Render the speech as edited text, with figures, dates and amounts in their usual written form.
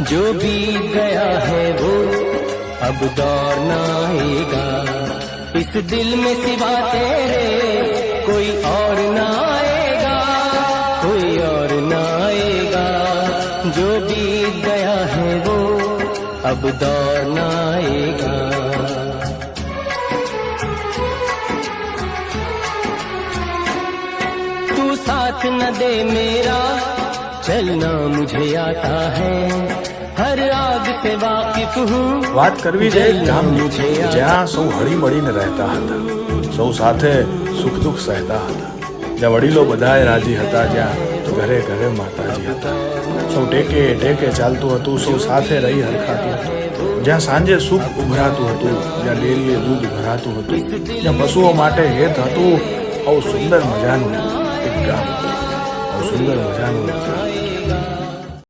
जो बीत गया है वो अब दौर न आएगा, इस दिल में सिवा तेरे कोई और न आएगा, कोई और न आएगा। जो बीत गया है वो अब दौर न आएगा। तू साथ न दे मेरा चलना मुझे आता है, हर आग से वाकिफ हूँ। વાત કરવી છે ગામની, જ્યાં સૌ હળી મળીને રહેતા હતા, સૌ સાથે સુખ દુઃખ સહેતા હતા, જ્યાં વડીલો બધાએ રાજી હતા, જ્યાં ઘરે ઘરે માતાજી હતા, સૌ ટેકે ટેકે ચાલતું હતું, સૌ સાથે રહી હરખાતું હતું, જ્યાં સાંજે સુખ ઉભરાતું હતું, જ્યાં ડેરીએ દૂધ ભરાતું હતું, જ્યાં પશુઓ માટે હેત હતું. આવું સુંદર મજાનું એક ગામ, આવું સુંદર મજાનું એક ગામ.